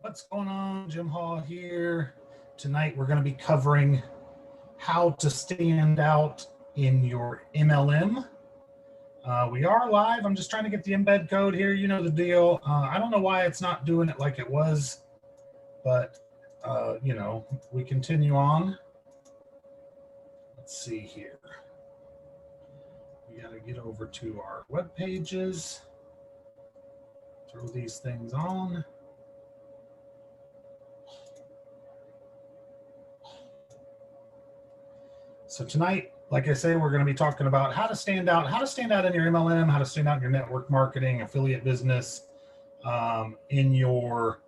What's going on? Jim Hall here. Tonight we're going to be covering how to stand out in your MLM. We are live. I'm just trying to get the embed code here. You know the deal. I don't know why it's not doing it like it was, but we continue on. Let's see here. We got to get over to our web pages. Throw these things on. So tonight, like I say, we're going to be talking about how to stand out in your MLM, how to stand out in your network marketing, affiliate business, in your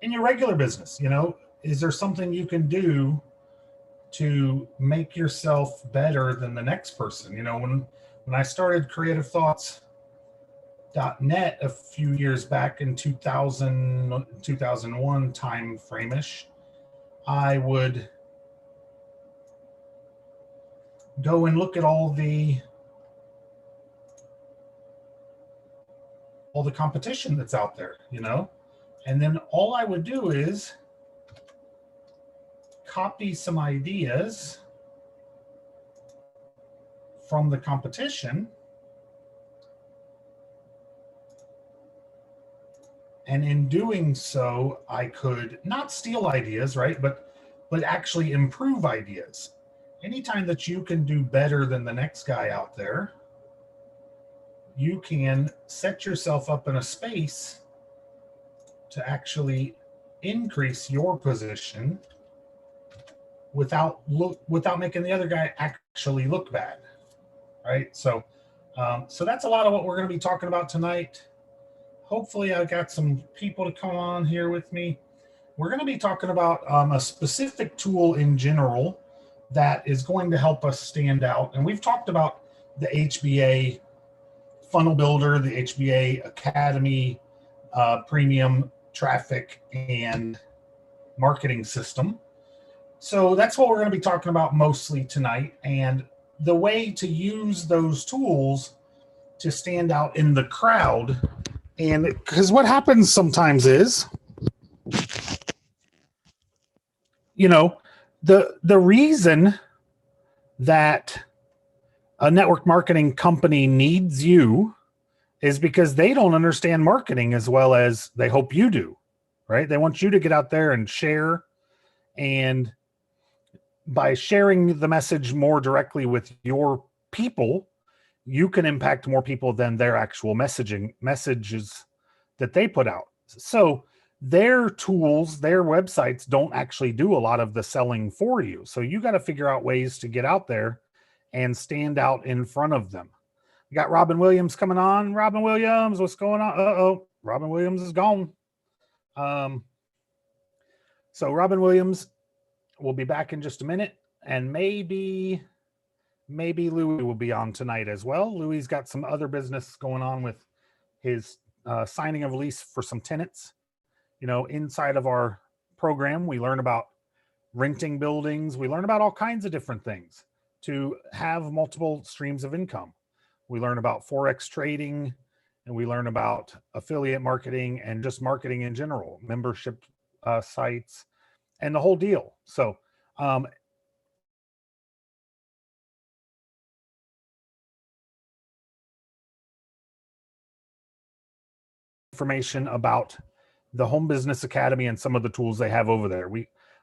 regular business. You know, is there something you can do to make yourself better than the next person? You know, when I started creativethoughts.net a few years back in 2001 time frame-ish, I would go and look at all the competition that's out there, you know, and then all I would do is copy some ideas from the competition, and in doing so I could not steal ideas, right, but actually improve ideas. Anytime that you can do better than the next guy out there, you can set yourself up in a space to actually increase your position without making the other guy actually look bad, right? So that's a lot of what we're going to be talking about tonight. Hopefully I've got some people to come on here with me. We're going to be talking about a specific tool in general that is going to help us stand out. And we've talked about the HBA funnel builder, the HBA Academy premium traffic and marketing system. So that's what we're going to be talking about mostly tonight, and the way to use those tools to stand out in the crowd. And because what happens sometimes is, you know, the reason that a network marketing company needs you is because they don't understand marketing as well as they hope you do, right? They want you to get out there and share, and by sharing the message more directly with your people, you can impact more people than their actual messages that they put out. So their tools, their websites don't actually do a lot of the selling for you. So you got to figure out ways to get out there and stand out in front of them. We got Robin Williams coming on. Robin Williams, what's going on? Uh-oh, Robin Williams is gone. So Robin Williams will be back in just a minute, and maybe Louis will be on tonight as well. Louis's got some other business going on with his signing of a lease for some tenants. You know, inside of our program, we learn about renting buildings. We learn about all kinds of different things to have multiple streams of income. We learn about Forex trading, and we learn about affiliate marketing and just marketing in general, membership sites, and the whole deal. So information about the Home Business Academy and some of the tools they have over there.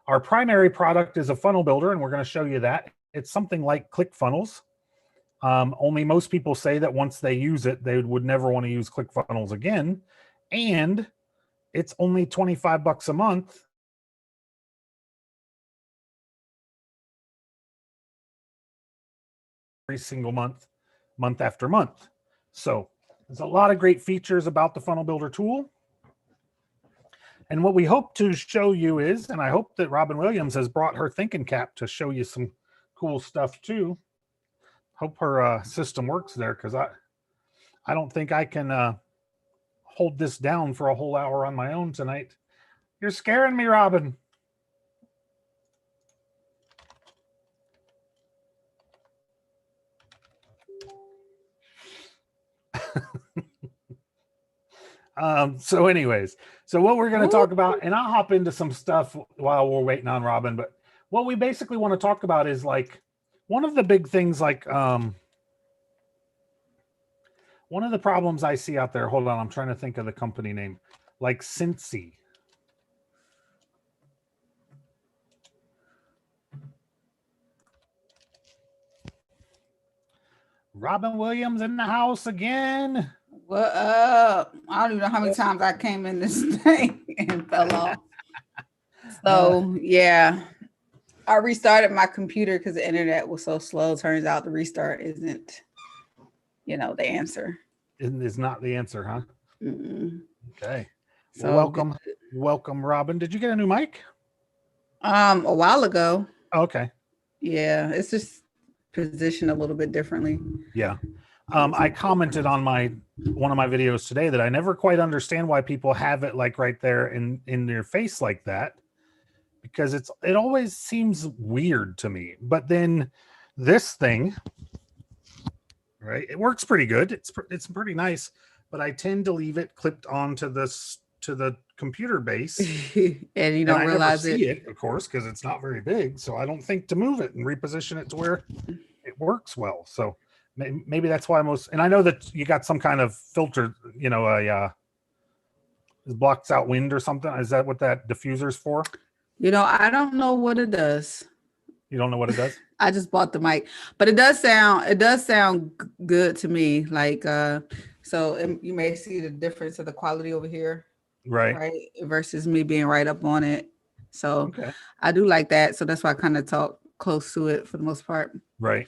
Our primary product is a funnel builder, and we're going to show you that. It's something like ClickFunnels. Only most people say that once they use it, they would never want to use ClickFunnels again. And it's only $25 a month. Every single month after month. So there's a lot of great features about the funnel builder tool. And what we hope to show you is, and I hope that Robin Williams has brought her thinking cap to show you some cool stuff too. Hope her system works there, because I don't think I can hold this down for a whole hour on my own tonight. You're scaring me, Robin. So anyways, so what we're going to talk about, and I'll hop into some stuff while we're waiting on Robin, but what we basically want to talk about is like one of the big things, like one of the problems I see out there. Hold on, I'm trying to think of the company name, like Cincy. Robin Williams in the house again. What up? I don't even know how many times I came in this thing and fell off. So yeah, I restarted my computer because the internet was so slow. Turns out the restart isn't, the answer. Is not the answer, huh? Mm-mm. Okay. So welcome, Robin. Did you get a new mic? A while ago. Okay. Yeah, it's just positioned a little bit differently. Yeah. I commented on one of my videos today that I never quite understand why people have it like right there in their face like that, because it always seems weird to me. But then this thing, right, it works pretty good. It's pretty nice, but I tend to leave it clipped onto the computer base, and you don't realize I never see it, of course, because it's not very big. So I don't think to move it and reposition it to where it works well. So maybe that's why and I know that you got some kind of filter, it blocks out wind or something. Is that what that diffuser's for? I don't know what it does. You don't know what it does? I just bought the mic, but it does sound good to me. Like, so you may see the difference of the quality over here. Right. Versus me being right up on it. So okay. I do like that. So that's why I kind of talk close to it for the most part. Right.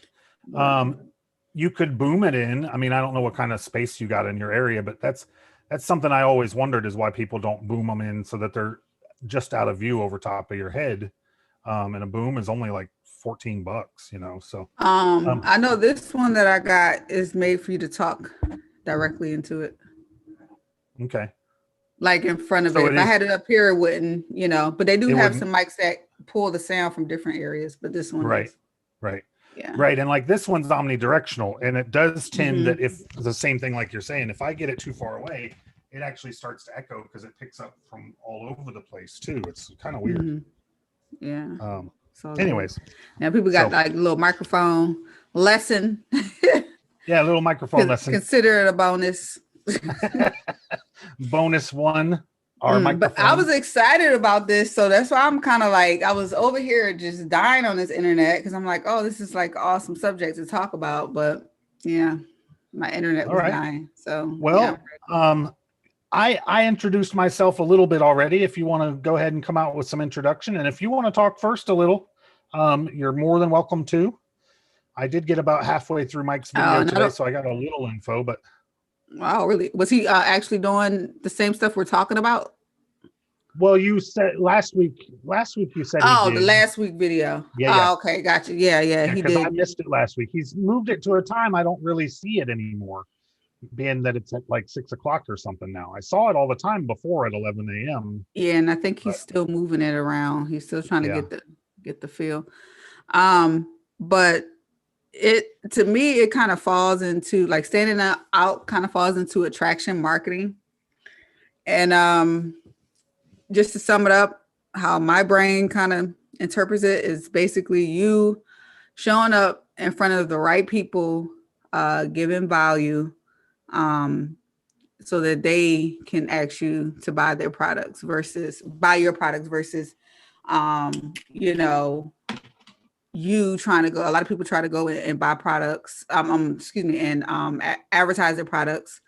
You could boom it in. I mean, I don't know what kind of space you got in your area, but that's something I always wondered, is why people don't boom them in so that they're just out of view over top of your head. And a boom is only like $14, so. I know this one that I got is made for you to talk directly into it. Okay. Like in front of it. If I had it up here, it wouldn't, but they do have some mics that pull the sound from different areas, but this one Right. is. Right. Yeah. Right. And like this one's omnidirectional, and it does tend that if the same thing like you're saying, if I get it too far away, it actually starts to echo because it picks up from all over the place too. It's kind of weird. Yeah. So anyways. Now people got like a little microphone lesson. Yeah, a little microphone lesson. Consider it a bonus. Bonus one. But I was excited about this, so that's why I'm kind of like, I was over here just dying on this internet because I'm like, oh, this is like awesome subject to talk about. But yeah, my internet was dying. So well, yeah. I introduced myself a little bit already. If you want to go ahead and come out with some introduction, and if you want to talk first a little, you're more than welcome to. I did get about halfway through Mike's video today, so I got a little info, but. Wow, really? Was he actually doing the same stuff we're talking about? Well, you said last week you said he did. The last week video. Yeah. Okay, gotcha. Yeah, he did. I missed it last week. He's moved it to a time I don't really see it anymore, being that it's at like 6 o'clock or something now. I saw it all the time before at 11 a.m. Yeah, and I think he's still moving it around. He's still trying to get the feel. But to me, it kind of falls into like standing out kind of falls into attraction marketing. And just to sum it up, how my brain kind of interprets it is basically you showing up in front of the right people, giving value, so that they can ask you to buy your products versus, you trying to go. A lot of people try to go and buy products, and advertise their products.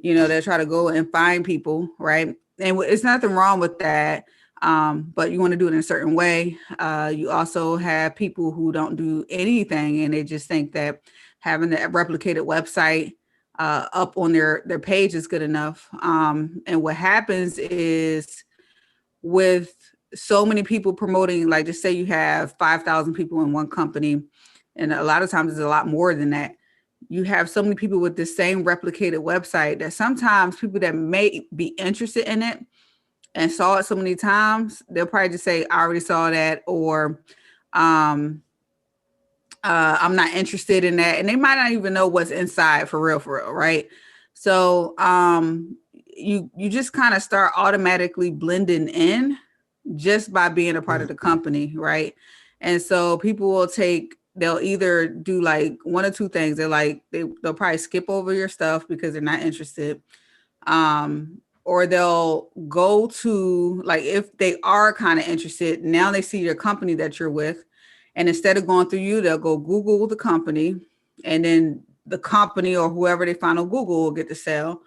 They try to go and find people, right? And it's nothing wrong with that, but you want to do it in a certain way. You also have people who don't do anything, and they just think that having the replicated website up on their page is good enough. And what happens is, with so many people promoting, like just say you have 5,000 people in one company, and a lot of times it's a lot more than that. You have so many people with the same replicated website that sometimes people that may be interested in it and saw it so many times, they'll probably just say, I already saw that, or I'm not interested in that. And they might not even know what's inside for real, right? So you just kind of start automatically blending in just by being a part of the company, right? And so people will they'll either do like one or two things. They'll probably skip over your stuff because they're not interested. Or they'll go to, like, if they are kind of interested, now they see your company that you're with. And instead of going through you, they'll go Google the company, and then the company or whoever they find on Google will get the sale.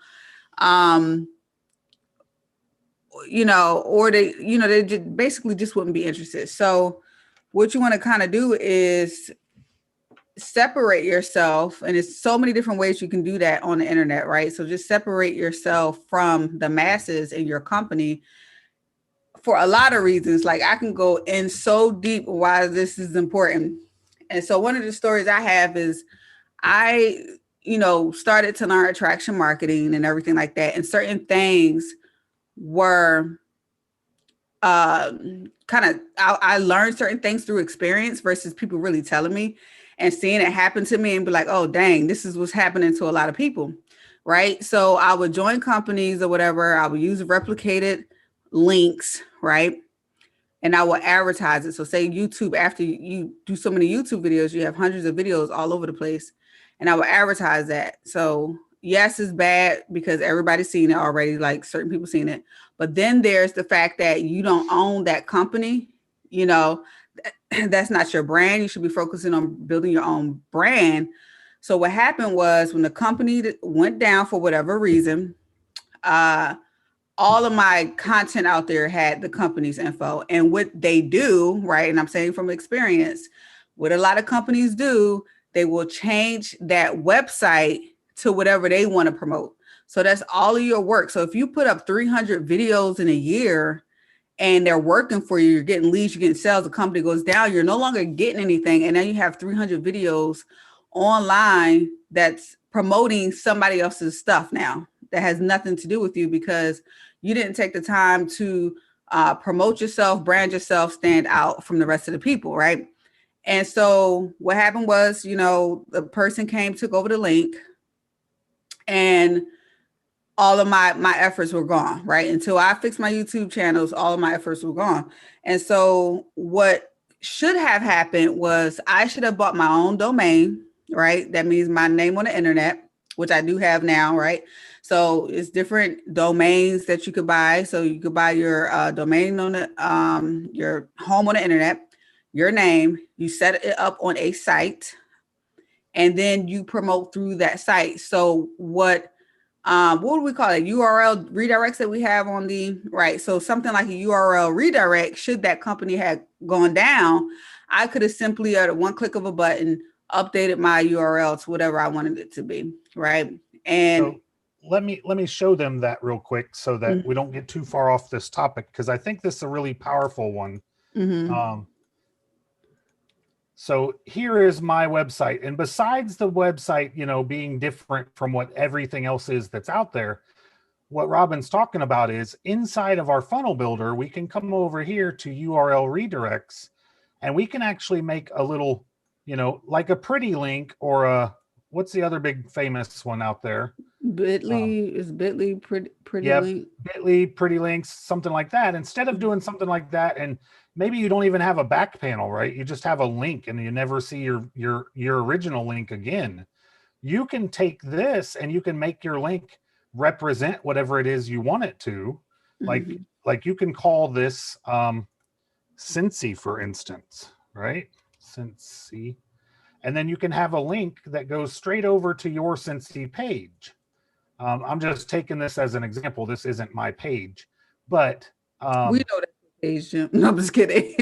Or they just basically just wouldn't be interested. So what you want to kind of do is separate yourself, and there's so many different ways you can do that on the internet, right? So just separate yourself from the masses in your company for a lot of reasons. Like, I can go in so deep why this is important. And so one of the stories I have is I started to learn attraction marketing and everything like that, and certain things were I learned certain things through experience versus people really telling me and seeing it happen to me and be like, oh, dang, this is what's happening to a lot of people. Right. So I would join companies or whatever. I would use replicated links. Right. And I will advertise it. So say YouTube, after you do so many YouTube videos, you have hundreds of videos all over the place. And I will advertise that. So yes, it's bad because everybody's seen it already, like certain people seen it. But then there's the fact that you don't own that company. That's not your brand. You should be focusing on building your own brand. So what happened was, when the company went down for whatever reason, all of my content out there had the company's info. And what they do, right, and I'm saying from experience, what a lot of companies do, they will change that website to whatever they want to promote. So that's all of your work. So if you put up 300 videos in a year and they're working for you, you're getting leads, you're getting sales, the company goes down, you're no longer getting anything. And then you have 300 videos online that's promoting somebody else's stuff now that has nothing to do with you, because you didn't take the time to promote yourself, brand yourself, stand out from the rest of the people, right? And so what happened was, the person came, took over the link, and all of my efforts were gone, right? Until I fixed my YouTube channels, all of my efforts were gone. And so what should have happened was, I should have bought my own domain, right? That means my name on the internet, which I do have now, right? So it's different domains that you could buy. So you could buy your domain on your home on the internet, your name, you set it up on a site, and then you promote through that site. So what do we call it? URL redirects that we have on the right. So something like a URL redirect, should that company had gone down, I could have simply at one click of a button updated my URL to whatever I wanted it to be. Right. And so let me show them that real quick so that we don't get too far off this topic, because I think this is a really powerful one. So here is my website. And besides the website, being different from what everything else is that's out there, what Robin's talking about is, inside of our funnel builder, we can come over here to URL redirects, and we can actually make a little, like a pretty link, or what's the other big famous one out there? Bitly is Bitly pretty link. Bitly, pretty links, something like that. Instead of doing something like that, and maybe you don't even have a back panel, right? You just have a link and you never see your original link again. You can take this and you can make your link represent whatever it is you want it to. Like you can call this Cincy, for instance, right? Cincy. And then you can have a link that goes straight over to your Cincy page. I'm just taking this as an example. This isn't my page, but we know that page, Jim. No, I'm just kidding.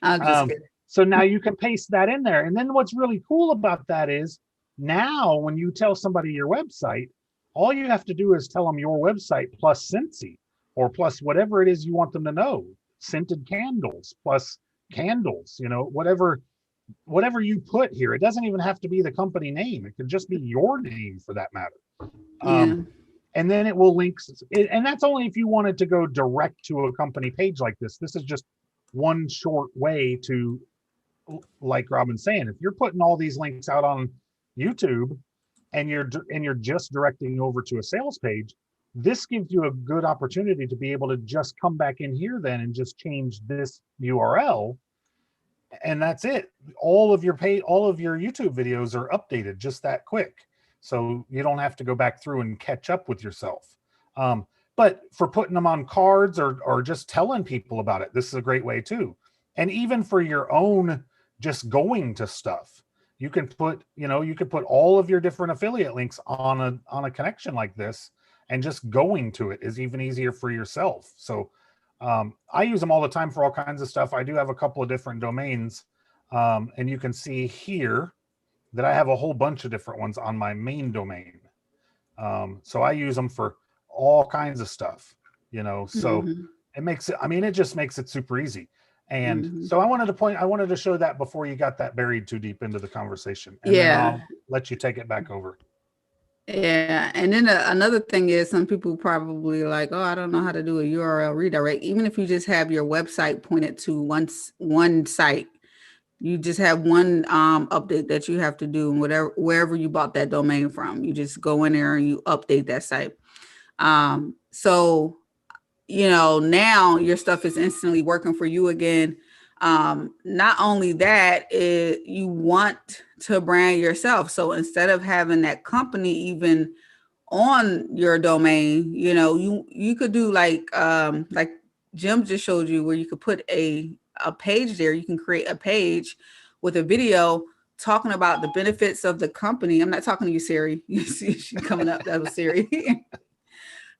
I'm just kidding. So now you can paste that in there. And then what's really cool about that is, now when you tell somebody your website, all you have to do is tell them your website plus Cincy, or plus whatever it is you want them to know. Scented candles plus candles, whatever you put here. It doesn't even have to be the company name. It could just be your name, for that matter. And then it will link, and that's only if you wanted to go direct to a company page like this. This is just one short way to, like Robin's saying, if you're putting all these links out on YouTube and you're just directing over to a sales page, This gives you a good opportunity to be able to just come back in here then and just change this URL, and that's it. All of your YouTube videos are updated just that quick, so you don't have to go back through and catch up with yourself. But for putting them on cards or just telling people about it, this is a great way too. And even for your own, just going to stuff, you can put, you could put all of your different affiliate links on a connection like this, and just going to it is even easier for yourself. So I use them all the time for all kinds of stuff. I do have a couple of different domains, and you can see here that I have a whole bunch of different ones on my main domain. So I use them for all kinds of stuff, so it makes it, it just makes it super easy. And so I wanted to show that before you got that buried too deep into the conversation, and then I'll let you take it back over. Yeah. And then another thing is, some people probably like, oh, I don't know how to do a URL redirect. Even if you just have your website pointed to one site, you just have one update that you have to do, wherever you bought that domain from. You just go in there and you update that site. So, now your stuff is instantly working for you again. Not only that, you want to brand yourself. So instead of having that company even on your domain, you could do like Jim just showed you, where you could put a page there. You can create a page with a video talking about the benefits of the company. I'm not talking to you, Siri. You see, she's coming up. That was Siri.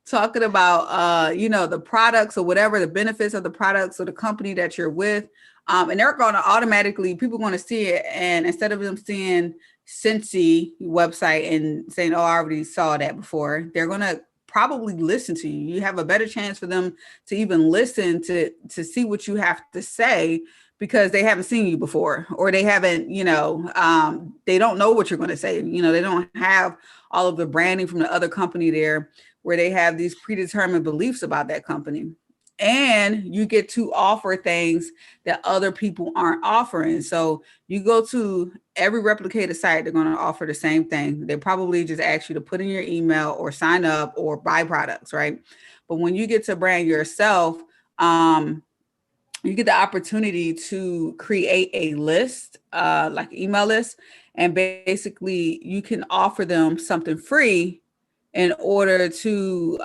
Talking about, the products or whatever, the benefits of the products or the company that you're with. And they're going to automatically, people are going to see it. And instead of them seeing Cincy website and saying, oh, I already saw that before, they're going to probably listen to you. You have a better chance for them to even listen to see what you have to say, because they haven't seen you before, or they haven't, they don't know what you're going to say. They don't have all of the branding from the other company there, where they have these predetermined beliefs about that company. And you get to offer things that other people aren't offering. So you go to every replicated site, they're going to offer the same thing. They probably just ask you to put in your email or sign up or buy products, right? But when you get to brand yourself, you get the opportunity to create a list, like an email list, and basically you can offer them something free in order to,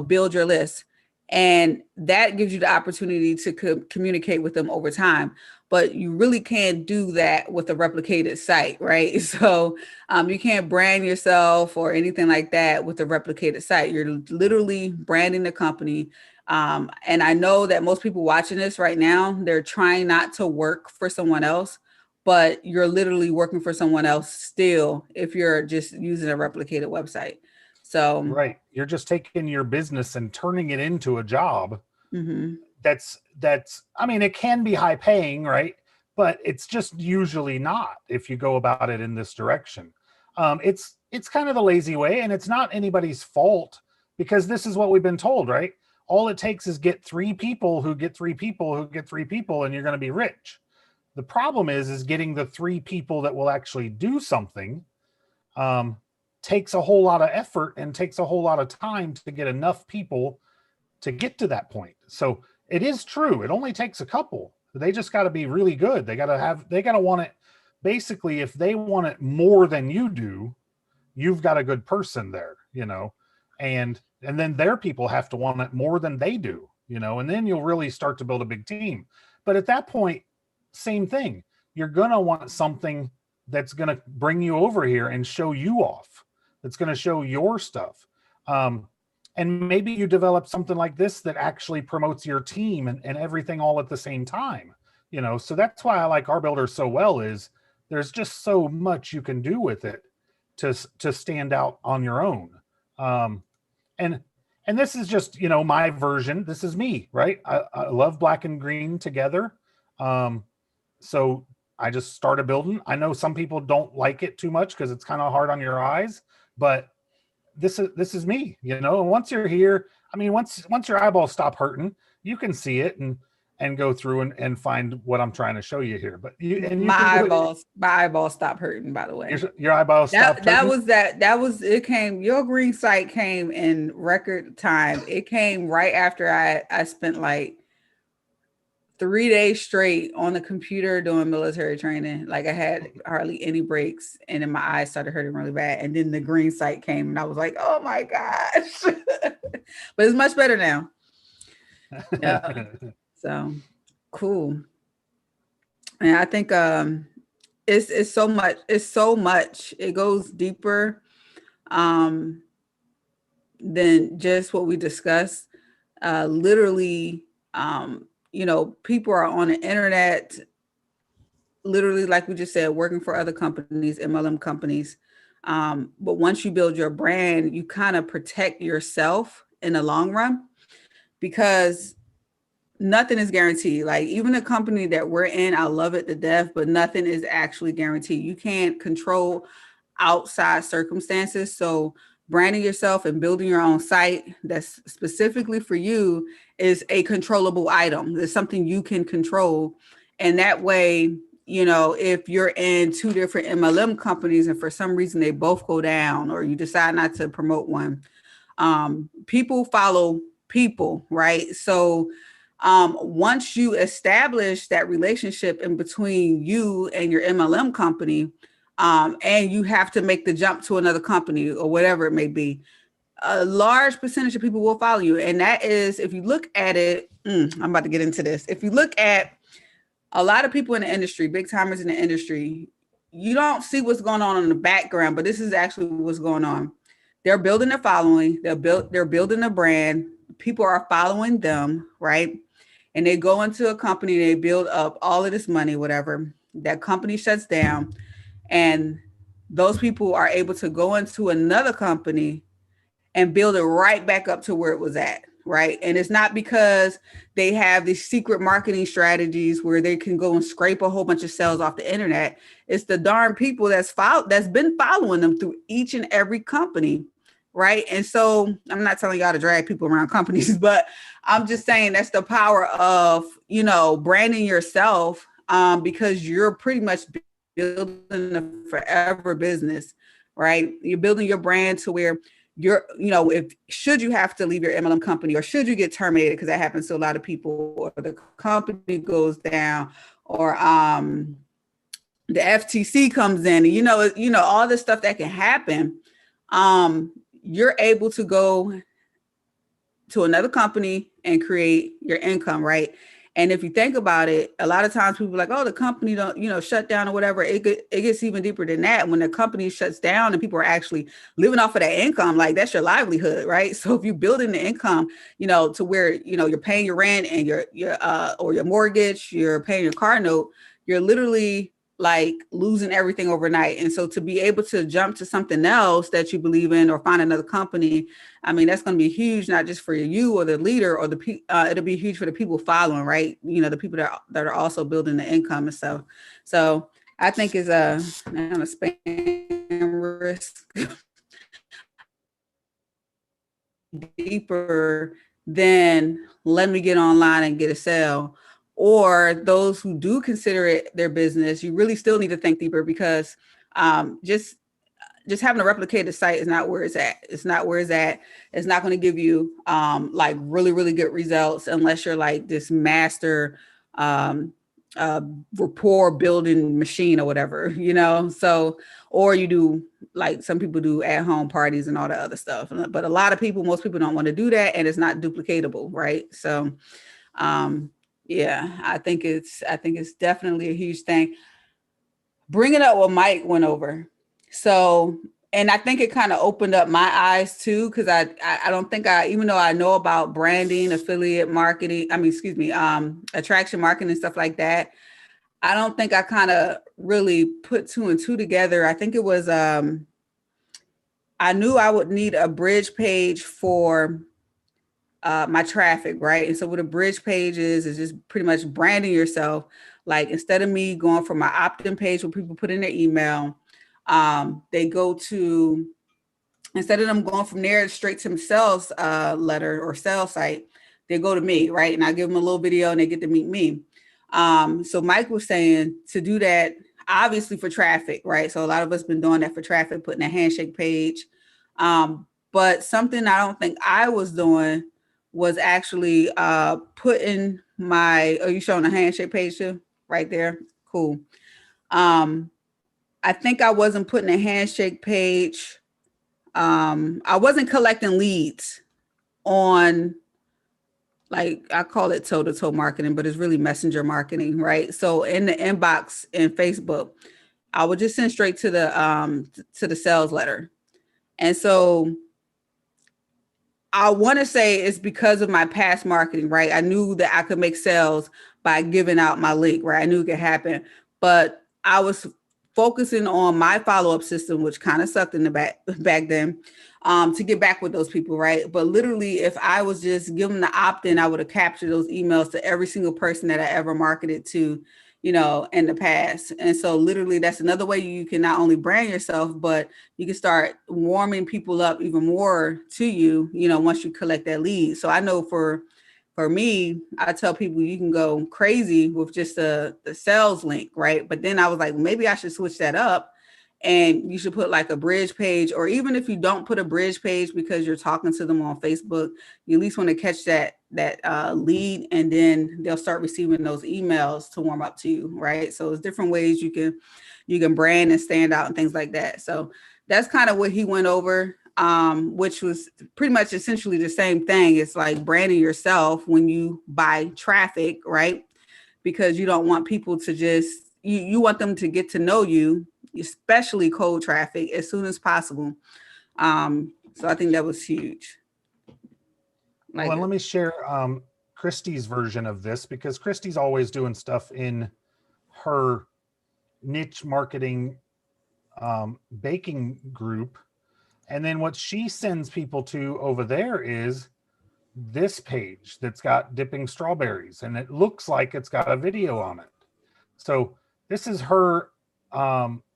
build your list. And that gives you the opportunity to communicate with them over time. But you really can't do that with a replicated site, right? So you can't brand yourself or anything like that with a replicated site. You're literally branding the company. And I know that most people watching this right now, they're trying not to work for someone else, but you're literally working for someone else still if you're just using a replicated website. So right, you're just taking your business and turning it into a job. That's it can be high paying, right? But it's just usually not if you go about it in this direction. It's kind of the lazy way, and it's not anybody's fault, because this is what we've been told, right? All it takes is get 3 people who get 3 people who get 3 people, and you're going to be rich. The problem is getting the 3 people that will actually do something. Takes a whole lot of effort and takes a whole lot of time to get enough people to get to that point. So it is true. It only takes a couple. They just got to be really good. They got to want it. Basically, if they want it more than you do, you've got a good person there, and then their people have to want it more than they do, and then you'll really start to build a big team. But at that point, same thing. You're going to want something that's going to bring you over here and show you off. That's going to show your stuff. And maybe you develop something like this that actually promotes your team and everything all at the same time. So that's why I like our builder so well, is there's just so much you can do with it to stand out on your own. And this is just, my version. This is me, right? I love black and green together. So I just started building. I know some people don't like it too much because it's kind of hard on your eyes, but this is me, and once you're here, once your eyeballs stop hurting, you can see it. And and go through and find what I'm trying to show you here. But you can My do it. eyeballs stopped hurting, by the way. Your eyeballs stopped hurting. It came, your green site came in record time. It came right after I spent like 3 days straight on the computer doing military training. Like I had hardly any breaks, and then my eyes started hurting really bad. And then the green sight came, and I was like, "Oh my gosh!" But it's much better now. Yeah. So cool. And I think it's so much. It's so much. It goes deeper um, than just what we discussed. Literally, people are on the internet, literally, like we just said, working for other companies, MLM companies. But once you build your brand, you kind of protect yourself in the long run, because nothing is guaranteed. Like even the company that we're in, I love it to death, but nothing is actually guaranteed. You can't control outside circumstances. So branding yourself and building your own site that's specifically for you is a controllable item. It's something you can control. And that way, if you're in two different MLM companies and for some reason they both go down, or you decide not to promote one, people follow people, right? So once you establish that relationship in between you and your MLM company, and you have to make the jump to another company or whatever it may be, a large percentage of people will follow you. And that is, if you look at it, I'm about to get into this. If you look at a lot of people in the industry, big timers in the industry, you don't see what's going on in the background, but this is actually what's going on. They're building a following. They're building a brand. People are following them, right? And they go into a company, they build up all of this money, whatever. That company shuts down, and those people are able to go into another company and build it right back up to where it was at, right? And it's not because they have these secret marketing strategies where they can go and scrape a whole bunch of sales off the internet. It's the darn people that's been following them through each and every company, right? And so I'm not telling y'all to drag people around companies, but I'm just saying that's the power of, branding yourself, because you're pretty much building a forever business, right? You're building your brand to where if should you have to leave your MLM company, or should you get terminated, because that happens to a lot of people, or the company goes down, or the FTC comes in, and all this stuff that can happen, you're able to go to another company and create your income, right? And if you think about it, a lot of times people are like, oh, the company don't, shut down or whatever. It gets even deeper than that. When the company shuts down and people are actually living off of that income, like that's your livelihood, right? So if you're building the income, to where, you're paying your rent and your or your mortgage, you're paying your car note, you're literally like losing everything overnight. And so to be able to jump to something else that you believe in, or find another company, I mean, that's going to be huge, not just for you or the leader, or it'll be huge for the people following, right? The people that are also building the income and stuff. So I think is a spam risk deeper than let me get online and get a sale. Or those who do consider it their business, you really still need to think deeper, because just having a replicated site is not where it's at. It's not where it's at. It's not going to give you like really, really good results unless you're like this master rapport building machine or whatever, So, or you do like some people do at home parties and all the other stuff. But most people don't want to do that, and it's not duplicatable, right? So, yeah, I think it's definitely a huge thing. Bringing up what Mike went over. So, and I think it kind of opened up my eyes too, because I don't think even though I know about branding, affiliate marketing, attraction marketing and stuff like that, I don't think I kind of really put two and two together. I think it was, I knew I would need a bridge page for my traffic, right? And so what a bridge page is just pretty much branding yourself. Like instead of me going for my opt-in page where people put in their email, they go to, instead of them going from there straight to themselves letter or sales site, they go to me, right? And I give them a little video and they get to meet me. So Mike was saying to do that, obviously for traffic, right? So a lot of us been doing that for traffic, putting a handshake page. But something I don't think I was doing was actually putting my, are you showing a handshake page too? Right there. Cool. I think I wasn't putting a handshake page. I wasn't collecting leads on, like, I call it toe-to-toe marketing, but it's really messenger marketing, right? So in the inbox in Facebook, I would just send straight to the sales letter. And so I want to say it's because of my past marketing, right? I knew that I could make sales by giving out my link, right? I knew it could happen, but I was focusing on my follow-up system, which kind of sucked in the back then, to get back with those people, right? But literally, if I was just given the opt-in, I would have captured those emails to every single person that I ever marketed to, in the past. And so literally that's another way you can not only brand yourself, but you can start warming people up even more to you, once you collect that lead. So I know for me, I tell people you can go crazy with just the sales link, right? But then I was like, maybe I should switch that up, and you should put like a bridge page, or even if you don't put a bridge page because you're talking to them on Facebook, you at least want to catch that lead, and then they'll start receiving those emails to warm up to you, right? So it's different ways you can brand and stand out and things like that. So that's kind of what he went over, which was pretty much essentially the same thing. It's like branding yourself when you buy traffic, right? Because you don't want people to just, you want them to get to know you, especially cold traffic, as soon as possible. So I think that was huge. Well, and let me share Christy's version of this, because Christy's always doing stuff in her niche marketing baking group. And then what she sends people to over there is this page that's got dipping strawberries, and it looks like it's got a video on it. So this is her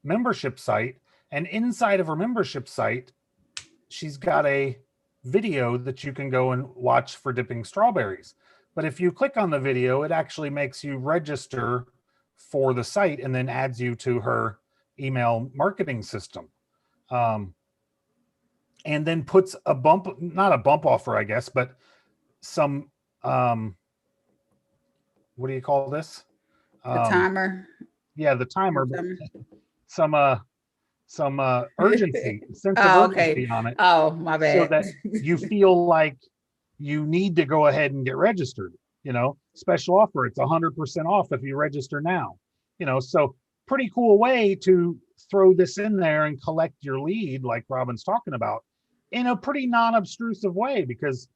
membership site, and inside of her membership site, she's got a video that you can go and watch for dipping strawberries. But if you click on the video, it actually makes you register for the site and then adds you to her email marketing system. And then puts a not a bump offer, I guess, but some, what do you call this? The timer. Yeah, the timer. Some urgency, sense of urgency on it. Oh, my bad. So that you feel like you need to go ahead and get registered. Special offer, it's 100% off if you register now. So pretty cool way to throw this in there and collect your lead, like Robin's talking about, in a pretty non-obtrusive way, because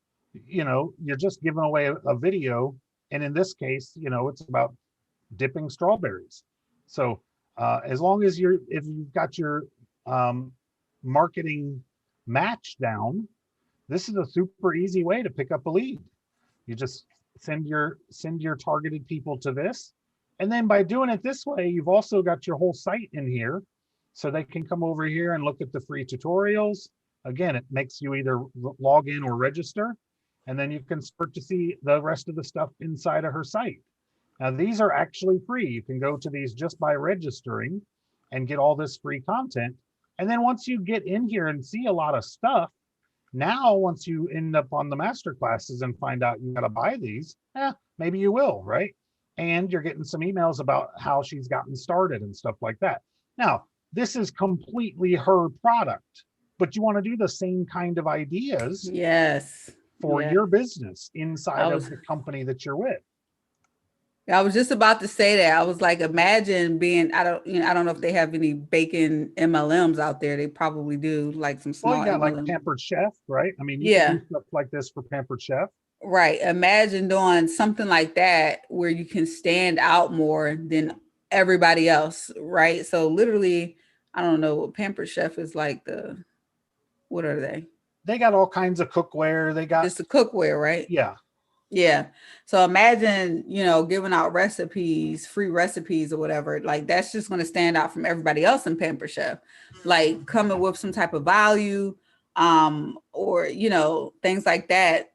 you're just giving away a video, and in this case, it's about dipping strawberries. So as long as if you've got your marketing match down, this is a super easy way to pick up a lead. You just send your targeted people to this, and then by doing it this way, you've also got your whole site in here, so they can come over here and look at the free tutorials. Again, it makes you either log in or register, and then you can start to see the rest of the stuff inside of her site. Now, these are actually free. You can go to these just by registering and get all this free content. And then once you get in here and see a lot of stuff, now once you end up on the master classes and find out you got to buy these, maybe you will, right? And you're getting some emails about how she's gotten started and stuff like that. Now, this is completely her product, but you want to do the same kind of ideas for your business inside of the company that you're with. I was just about to say that. I was like, imagine being, I don't know if they have any baking MLMs out there. They probably do, like some small. Well, you got MLMs. like Pampered Chef, right? I mean, you can do stuff like this for Pampered Chef. Right. Imagine doing something like that where you can stand out more than everybody else, right? So literally, I don't know, Pampered Chef is like what are they? They got all kinds of cookware. They got just the cookware, right? Yeah. Yeah. So imagine, giving out recipes, free recipes or whatever, like that's just going to stand out from everybody else in Pampered Chef, like coming with some type of value, or, things like that.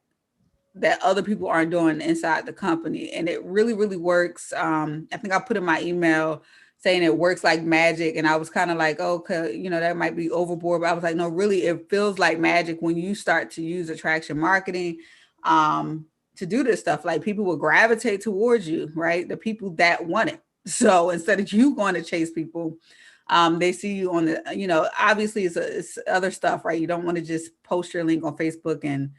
that other people aren't doing inside the company. And it really, really works. I think I put in my email saying it works like magic. And I was kind of like, okay, you know, that might be overboard. But I was like, no, really, it feels like magic when you start to use attraction marketing to do this stuff. Like people will gravitate towards you, right? The people that want it. So instead of you going to chase people, they see you on the, you know, obviously it's other stuff, right? You don't want to just post your link on Facebook and,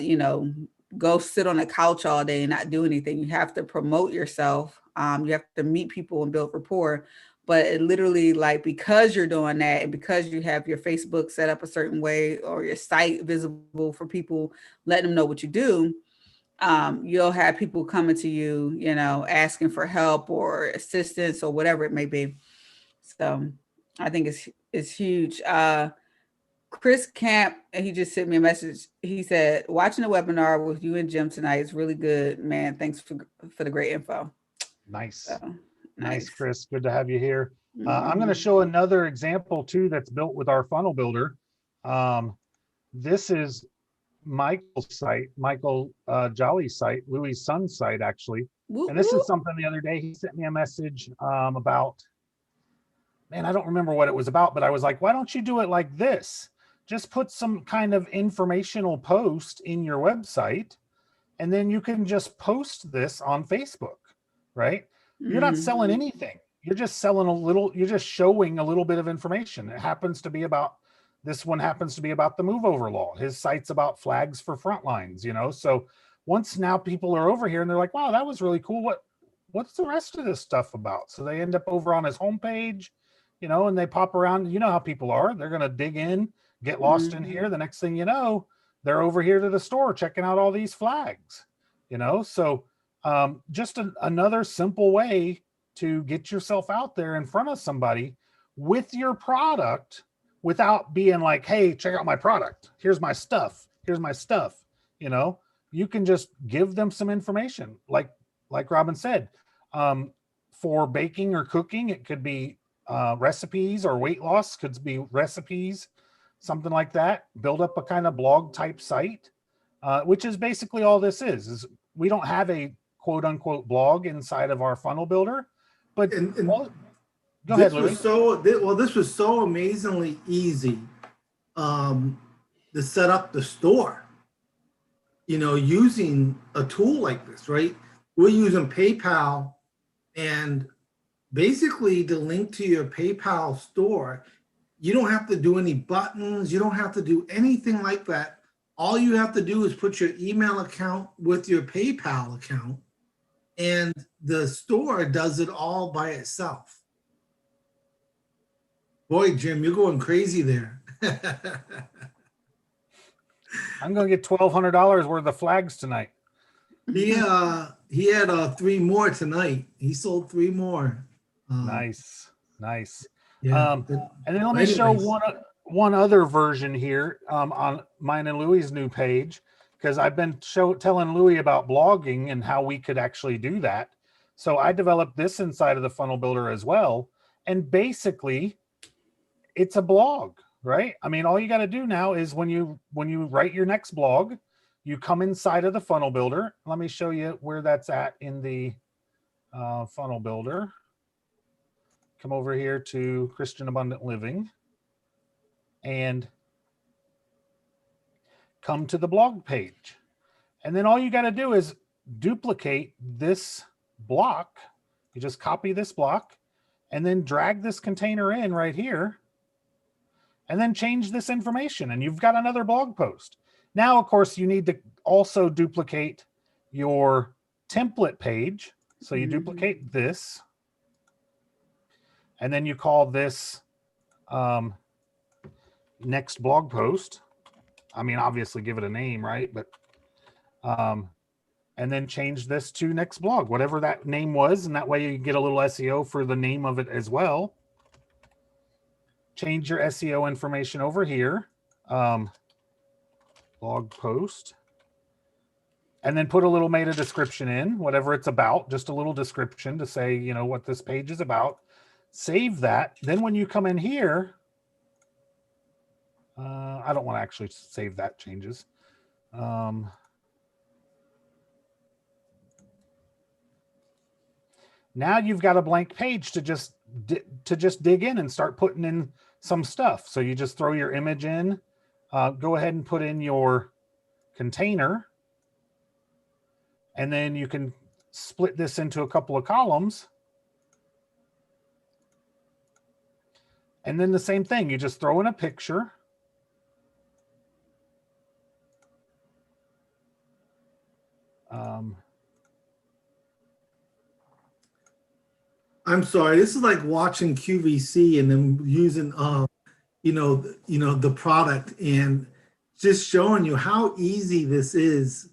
you know, go sit on a couch all day and not do anything. You have to promote yourself. You have to meet people and build rapport. But it literally, like, because you're doing that and because you have your Facebook set up a certain way or your site visible for people, letting them know what you do, you'll have people coming to you, you know, asking for help or assistance or whatever it may be. So I think it's huge. Chris Camp, and he just sent me a message. He said, "Watching the webinar with you and Jim tonight is really good, man. Thanks for the great info." Nice. So, Nice, Chris. Good to have you here. I'm going to Mhm. show another example too that's built with our funnel builder. This is Michael's site, Michael Jolly's site, Louis' son's site, actually. Whoop, And this is whoop. something the other day he sent me a message about, man, I don't remember what it was about, but I was like, why don't you do it like this? Just put some kind of informational post in your website, and then you can just post this on Facebook, right? You're not selling Mhm. anything. You're just selling a little, you're just showing a little bit of information. It happens to be about, this one happens to be about the move over law. His site's about flags for front lines, you know? So once now people are over here and they're like, wow, that was really cool. What's the rest of this stuff about? So they end up over on his homepage, you know, and they pop around. You know how people are. They're going to dig in, get lost in Mhm. here. The next thing you know, they're over here to the store checking out all these flags, you know? So just another simple way to get yourself out there in front of somebody with your product without being like, hey, check out my product. Here's my stuff. Here's my stuff. You know, you can just give them some information. Like Robin said, for baking or cooking, it could be recipes, or weight loss could be recipes, something like that. Build up a kind of blog type site, which is basically all this is we don't have a quote unquote blog inside of our funnel builder, but And all, go ahead, Louis. this was so amazingly easy um, to set up the store. You know, using a tool like this, right? We're using PayPal, and basically the link to your PayPal store, you don't have to do any buttons. You don't have to do anything like that. All you have to do is put your email account with your PayPal account, and the store does it all by itself. Boy, Jim, you're going crazy there. I'm going to get $1,200 worth of flags tonight. He had three more tonight. He sold three more. Nice, nice. Yeah. And then let me show Anyways, one other version here on mine and Louis's new page, because I've been telling Louis about blogging and how we could actually do that. So I developed this inside of the funnel builder as well. And basically, it's a blog, right? I mean, all you got to do now is when you write your next blog, you come inside of the funnel builder. Let me show you where that's at in the funnel builder. Come over here to Christian Abundant Living and come to the blog page. And then all you got to do is duplicate this block. You just copy this block and then drag this container in right here, and then change this information, and you've got another blog post. Now, of course, you need to also duplicate your template page. So you duplicate this, and then you call this next blog post. I mean, obviously give it a name, right? But and then change this to next blog, whatever that name was, and that way you get a little SEO for the name of it as well. Change your SEO information over here, blog post, and then put a little meta description in, whatever it's about, just a little description to say, you know, what this page is about. Save that. Then when you come in here, I don't want to actually save that changes. Now you've got a blank page to just dig in and start putting in some stuff. So you just throw your image in, go ahead and put in your container, and then you can split this into a couple of columns. And then the same thing, you just throw in a picture. I'm sorry, this is like watching QVC and then using the product and just showing you how easy this is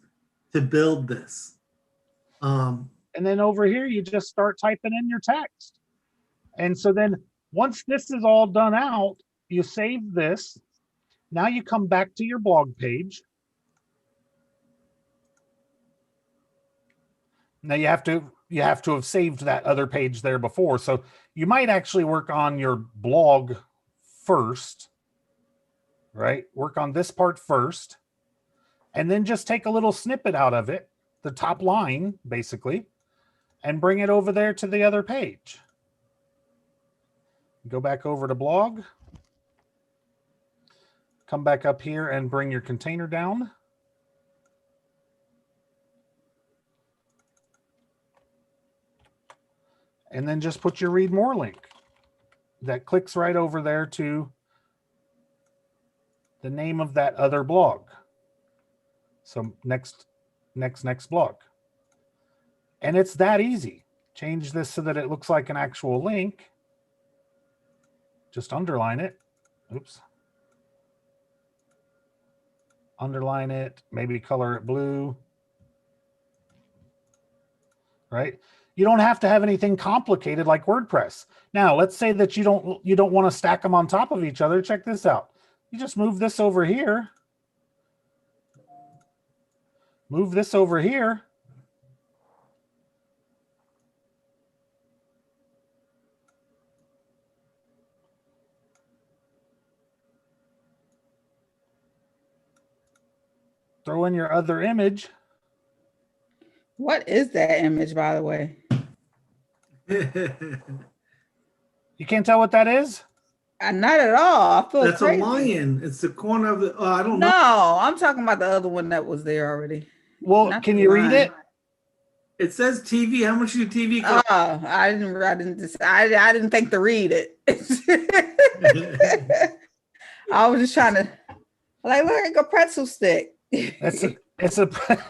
to build this. And then over here, you just start typing in your text. And so then once this is all done out, you save this. Now you come back to your blog page. Now you have to have saved that other page there before. So you might actually work on your blog first, right? Work on this part first, and then just take a little snippet out of it, the top line, basically, and bring it over there to the other page. Go back over to blog, come back up here and bring your container down. And then just put your read more link that clicks right over there to the name of that other blog. So next blog. And it's that easy. Change this so that it looks like an actual link. Just underline it. Oops. Underline it, maybe color it blue. Right? You don't have to have anything complicated like WordPress. Now, let's say that you don't want to stack them on top of each other. Check this out. You just move this over here. Move this over here. Throw in your other image. What is that image, by the way? You can't tell what that is? Not at all. I feel That's crazy. a lion. It's the corner of the. I don't know. No, I'm talking about the other one that was there already. Well, Not can the you read lion. it? It says TV. How much your TV cost? Oh, I didn't think to read it. I was just trying to look like a pretzel stick. It's a broken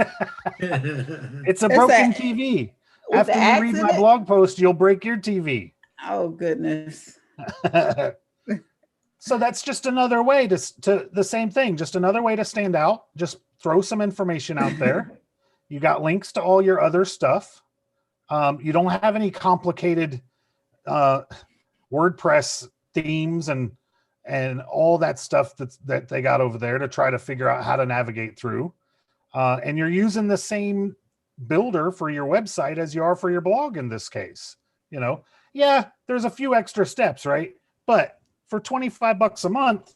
TV. After you read my blog post, you'll break your TV. Oh goodness. So that's just another way to the same thing, just another way to stand out. Just throw some information out there. You got links to all your other stuff. You don't have any complicated WordPress themes and all that stuff that they got over there to try to figure out how to navigate through. And you're using the same builder for your website as you are for your blog in this case. Yeah, there's a few extra steps, right? But for $25 a month,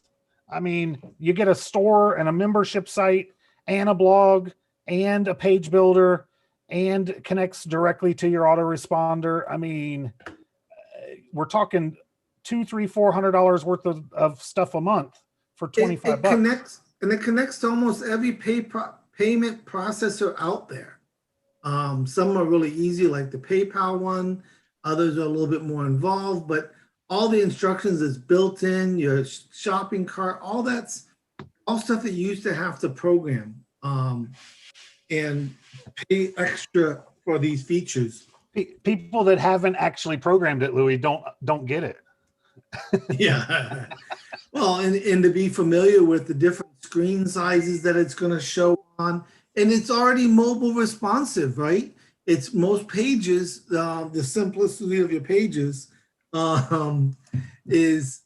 I mean, you get a store and a membership site and a blog and a page builder and connects directly to your autoresponder. I mean, we're talking $200, $300, $400 worth of stuff a month for $25. It connects to almost every payment processor out there. Some are really easy, like the PayPal one. Others are a little bit more involved, but all the instructions is built in, your shopping cart, all stuff that you used to have to program and pay extra for these features. People that haven't actually programmed it, Louis, don't get it. Yeah. Well, and to be familiar with the different screen sizes that it's going to show on, and it's already mobile responsive, right? It's most pages, the simplicity of your pages is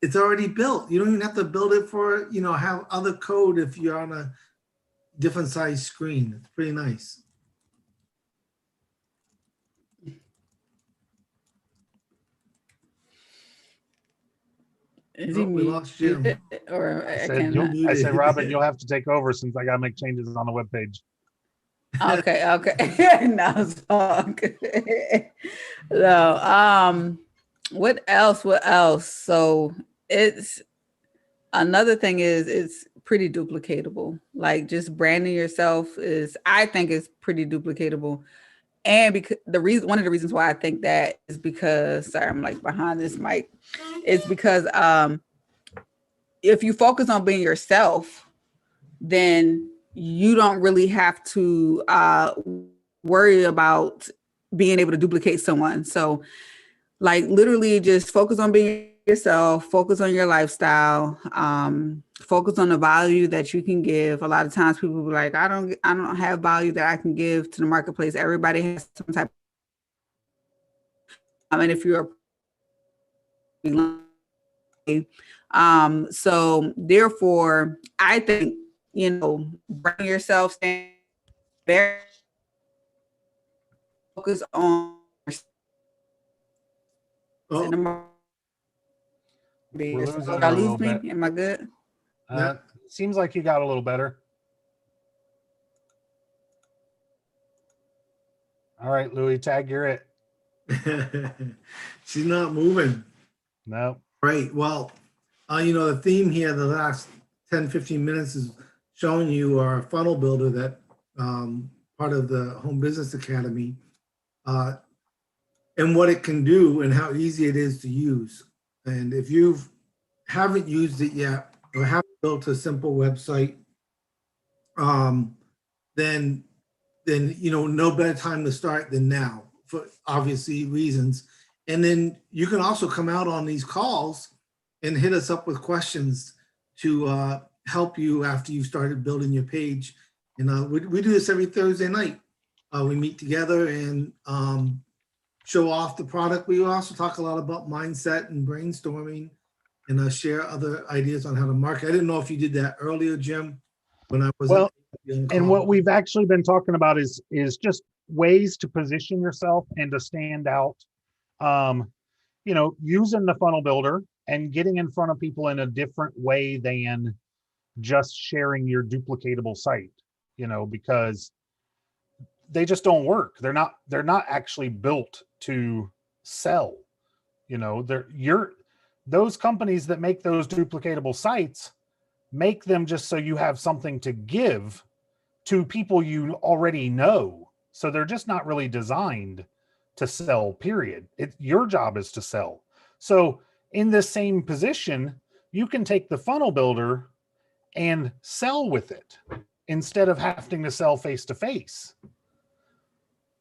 it's already built. You don't even have to build it for, have other code if you're on a different size screen. It's pretty nice. We lost Jim. Or I said, Robin, you'll have to take over since I got to make changes on the webpage. Okay, okay. No, so, okay. No, what else? What else? So it's another thing is it's pretty duplicatable. Like just branding yourself is, I think, is pretty duplicatable. And because the reason, one of the reasons why I think that is because, sorry, I'm like behind this mic, is because if you focus on being yourself, then you don't really have to worry about being able to duplicate someone. So like literally just focus on being yourself, focus on your lifestyle, focus on the value that you can give. A lot of times people be like, I don't have value that I can give to the marketplace. Everybody has some type and if you're so therefore I think, bring yourself, stand very focus on Oh, We're did losing I her a lose little me? bit. Am I good? Uh, Seems like you got a little better. All right, Louis, tag, you're it. she's not moving. No. Right. Well, the theme here, the last 10, 15 minutes is showing you our funnel builder that part of the Home Business Academy and what it can do and how easy it is to use. And if you haven't used it yet or haven't built a simple website, um, then no better time to start than now for obviously reasons. And then you can also come out on these calls and hit us up with questions to help you after you started building your page. And we do this every Thursday night. We meet together and show off the product. We also talk a lot about mindset and brainstorming and share other ideas on how to market. I didn't know if you did that earlier, Jim, when I was Well, on and call. what we've actually been talking about is just ways to position yourself and to stand out. Using the funnel builder and getting in front of people in a different way than just sharing your duplicatable site, because they just don't work. They're not actually built to sell. Those companies that make those duplicatable sites make them just so you have something to give to people you already know. So they're just not really designed to sell, period. Your job is to sell. So in this same position, you can take the funnel builder and sell with it instead of having to sell face to face.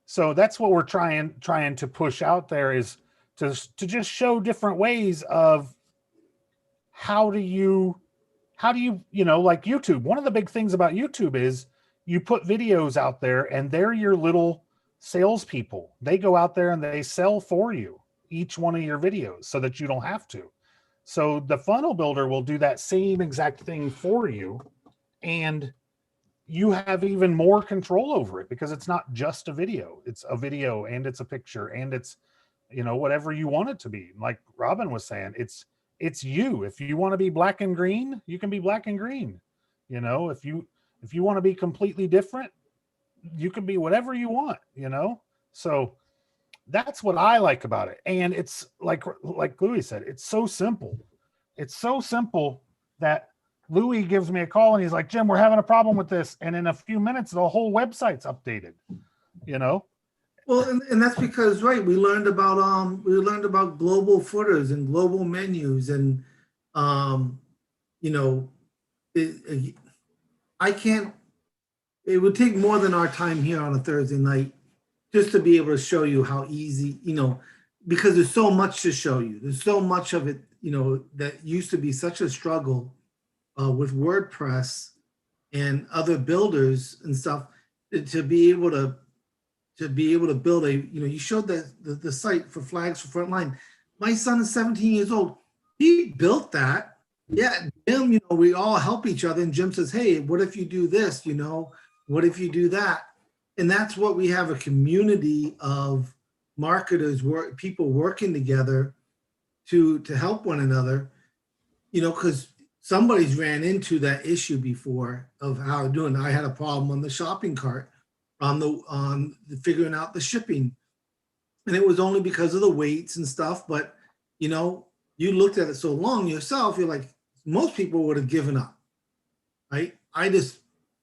So that's what we're trying to push out there, is to just show different ways of how do you like YouTube. One of the big things about YouTube is you put videos out there and they're your little salespeople. They go out there and they sell for you each one of your videos so that you don't have to. So the funnel builder will do that same exact thing for you, and you have even more control over it because it's not just a video. It's a video and it's a picture and it's, whatever you want it to be. Like Robin was saying, it's you. If you want to be black and green, you can be black and green. If you want to be completely different, you can be whatever you want, So that's what I like about it. And it's like Louis said, it's so simple. It's so simple that Louis gives me a call and he's like, Jim, we're having a problem with this. And in a few minutes, the whole website's updated, Well, and that's because, right, we learned about global footers and global menus and you know I can't, it would take more than our time here on a Thursday night just to be able to show you how easy, because there's so much to show you. There's so much of it, that used to be such a struggle with WordPress and other builders and stuff to be able to build a, you showed the site for Flags for Frontline. My son is 17 years old. He built that. Yeah, Jim, we all help each other. And Jim says, hey, what if you do this? What if you do that? And that's what we have, a community of marketers, people working together to help one another, because somebody's ran into that issue before of how doing. I had a problem on the shopping cart. on figuring out the shipping. And it was only because of the weights and stuff. But, you know, you looked at it so long yourself, you're like, most people would have given up, right?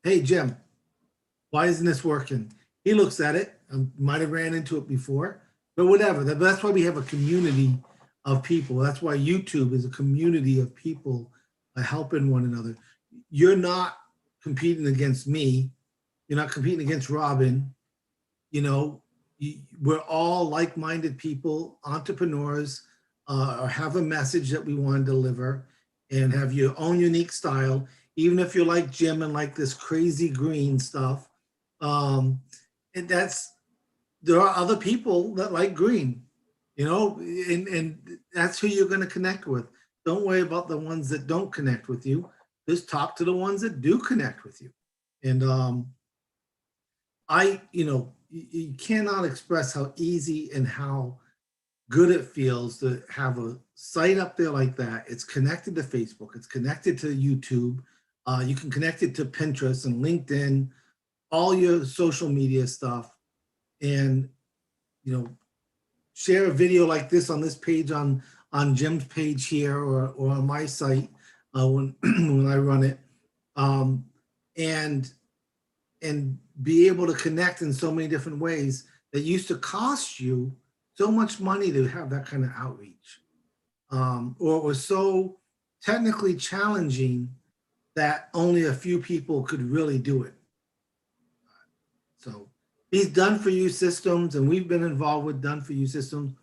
Hey, Jim, why isn't this working? He looks at it, might have ran into it before, but whatever. That's why we have a community of people. That's why YouTube is a community of people helping one another. You're not competing against me. You're not competing against Robin. You know, we're all like-minded people, entrepreneurs, or have a message that we want to deliver and have your own unique style. Even if you're like Jim and like this crazy green stuff, and there are other people that like green, you know, and that's who you're going to connect with. Don't worry about the ones that don't connect with you. Just talk to the ones that do connect with you. And you cannot express how easy and how good it feels to have a site up there like that. It's connected to Facebook. It's connected to YouTube. You can connect it to Pinterest and LinkedIn, all your social media stuff, and you know, share a video like this on this page on Jim's page here or on my site when when I run it, and be able to connect in so many different ways that used to cost you so much money to have that kind of outreach, or it was so technically challenging that only a few people could really do it. So these done for you systems, and we've been involved with done for you systems.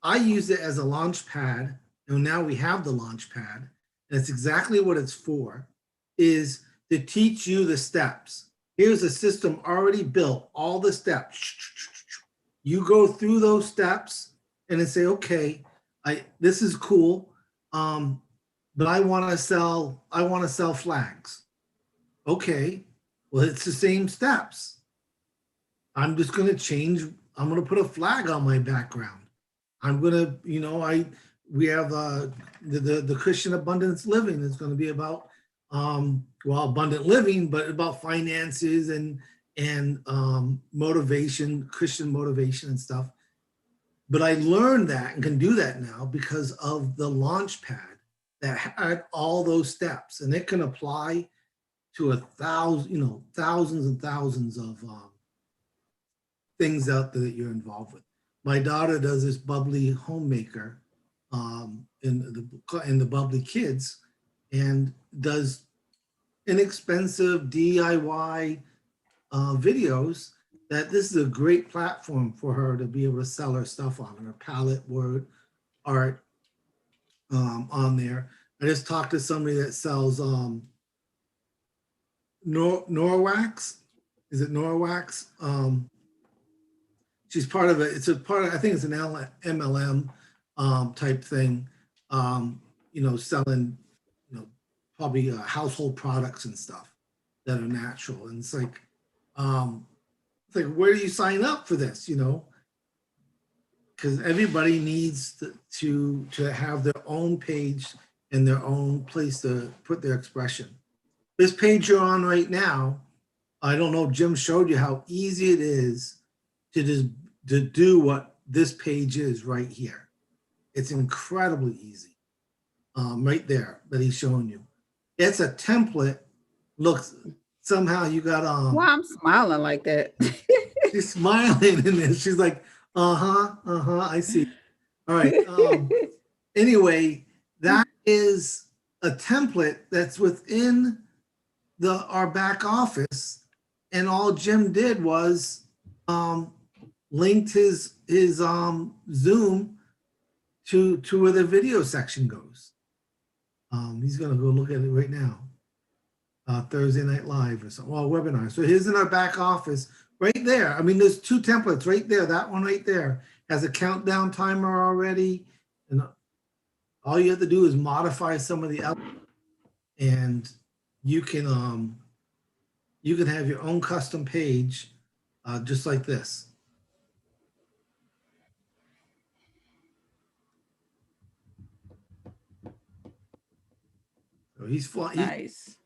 I use it as a launch pad, and now we have the launch pad. That's exactly what it's for, is to teach you the steps. Here's a system already built, all the steps. You go through those steps and then say, okay, this is cool, but I want to sell flags. Okay, well, it's the same steps. I'm just going to change. I'm going to put a flag on my background. I'm going to, we have the Christian abundance living is going to be about, abundant living, but about finances and motivation, Christian motivation and stuff. But I learned that and can do that now because of the launch pad that had all those steps, and it can apply to thousands and thousands of things out there that you're involved with. My daughter does this bubbly homemaker in the bubbly kids, and does inexpensive DIY videos. That this is a great platform for her to be able to sell her stuff on, her palette word art on there. I just talked to somebody that sells Norwax. Is it Norwax? She's part of it. It's a part of, I think it's an MLM type thing, selling, probably household products and stuff that are natural. And it's like, where do you sign up for this? Because everybody needs to have their own page and their own place to put their expression. This page you're on right now, I don't know if Jim showed you how easy it is to do what this page is right here. It's incredibly easy, right there that he's showing you. It's a template. Looks, somehow you got Why I'm smiling like that? She's smiling in this. She's like, I see. All right. Anyway, that is a template that's within our back office, and all Jim did was linked his Zoom to where the video section goes. He's gonna go look at it right now. Thursday Night Live or something, well, webinar. So here's in our back office right there. I mean, there's two templates right there. That one right there has a countdown timer already, and all you have to do is modify some of the elements, and you can have your own custom page, just like this. So he's flying. Nice.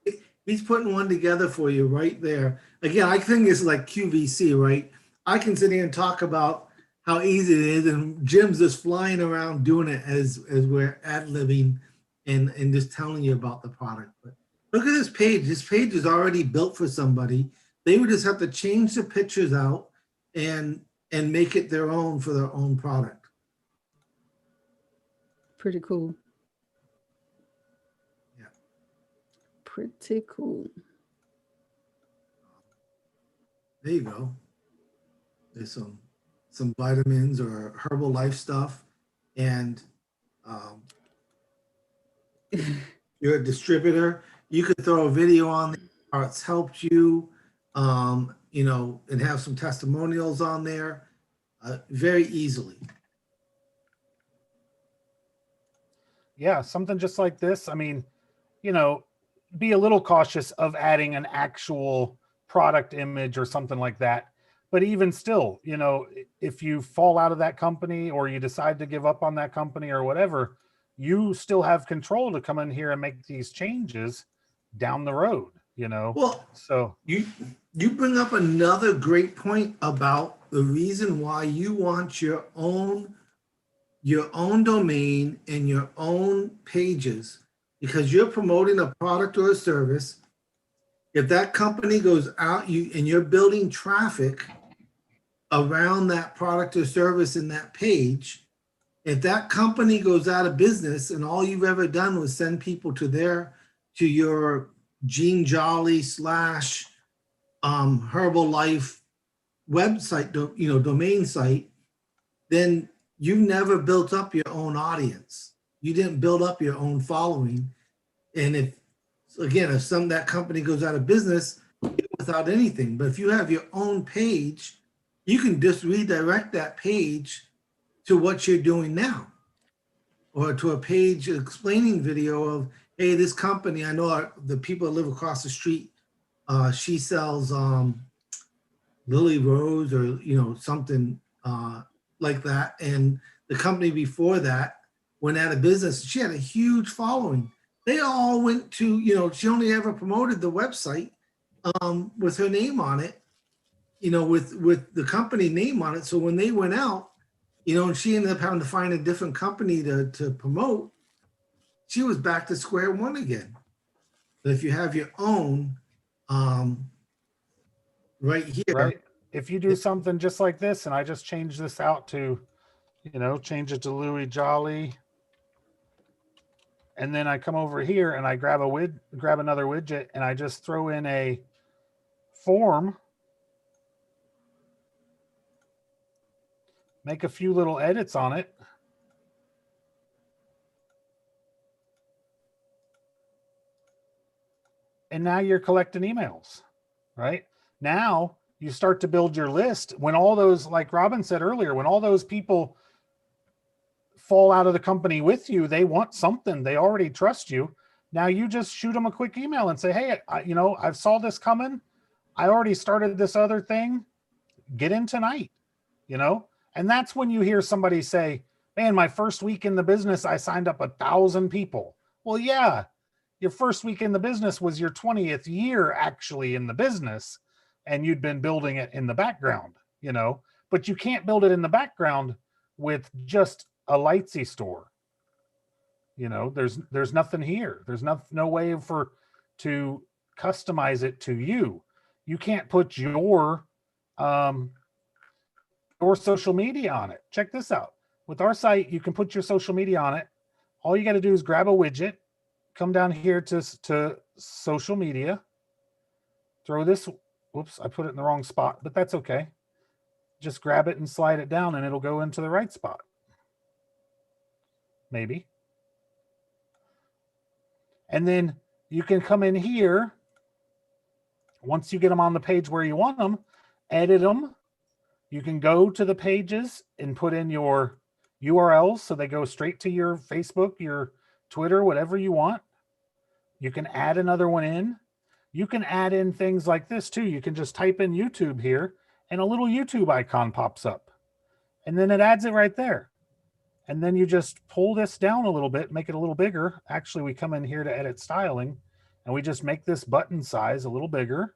He's putting one together for you right there. Again, I think it's like QVC, right? I can sit here and talk about how easy it is, and Jim's just flying around doing it as we're ad-libbing and just telling you about the product. But look at this page. This page is already built for somebody. They would just have to change the pictures out and make it their own for their own product. Pretty cool. Yeah. Pretty cool. There you go. There's some vitamins or herbal life stuff, and if you're a distributor, you could throw a video on there how it's helped you, you know, and have some testimonials on there very easily. Yeah, something just like this. I mean, you know, be a little cautious of adding an actual product image or something like that. But even still, you know, if you fall out of that company or you decide to give up on that company or whatever, you still have control to come in here and make these changes down the road, you know. Well, so you bring up another great point about the reason why you want your own domain and your own pages, because you're promoting a product or a service. If that company goes out, and you're building traffic around that product or service in that page, if that company goes out of business and all you've ever done was send people to your Gene Jolly / Herbalife website, domain site, then you've never built up your own audience. You didn't build up your own following. And if that company goes out of business without anything, but if you have your own page, you can just redirect that page to what you're doing now, or to a page explaining video of, hey, this company, I know the people that live across the street, she sells Lily Rose or, something like that. And the company before that went out of business. She had a huge following. They all went to, she only ever promoted the website with her name on it, with the company name on it. So when they went out, and she ended up having to find a different company to promote, she was back to square one again. But if you have your own right here. Right. If you do something just like this, and I just change this out to, change it to Louis Jolly. And then I come over here and I grab another widget, and I just throw in a form, make a few little edits on it. And now you're collecting emails, right? Now you start to build your list. When all those, like Robin said earlier, when all those people fall out of the company with you, they want something, they already trust you. Now you just shoot them a quick email and say, hey, I saw this coming. I already started this other thing. Get in tonight, And that's when you hear somebody say, man, my first week in the business, I signed up 1,000 people. Well, yeah, your first week in the business was your 20th year actually in the business, and you'd been building it in the background, but you can't build it in the background with just a Lightsy store. There's nothing here. There's no way to customize it to you. You can't put your social media on it. Check this out. With our site, you can put your social media on it. All you got to do is grab a widget, come down here to social media, throw this, whoops, I put it in the wrong spot, but that's okay. Just grab it and slide it down and it'll go into the right spot. Maybe. And then you can come in here. Once you get them on the page where you want them, edit them. You can go to the pages and put in your URLs so they go straight to your Facebook, your Twitter, whatever you want. You can add another one in. You can add in things like this too. You can just type in YouTube here and a little YouTube icon pops up. And then it adds it right there. And then you just pull this down a little bit, make it a little bigger. Actually, we come in here to edit styling and we just make this button size a little bigger,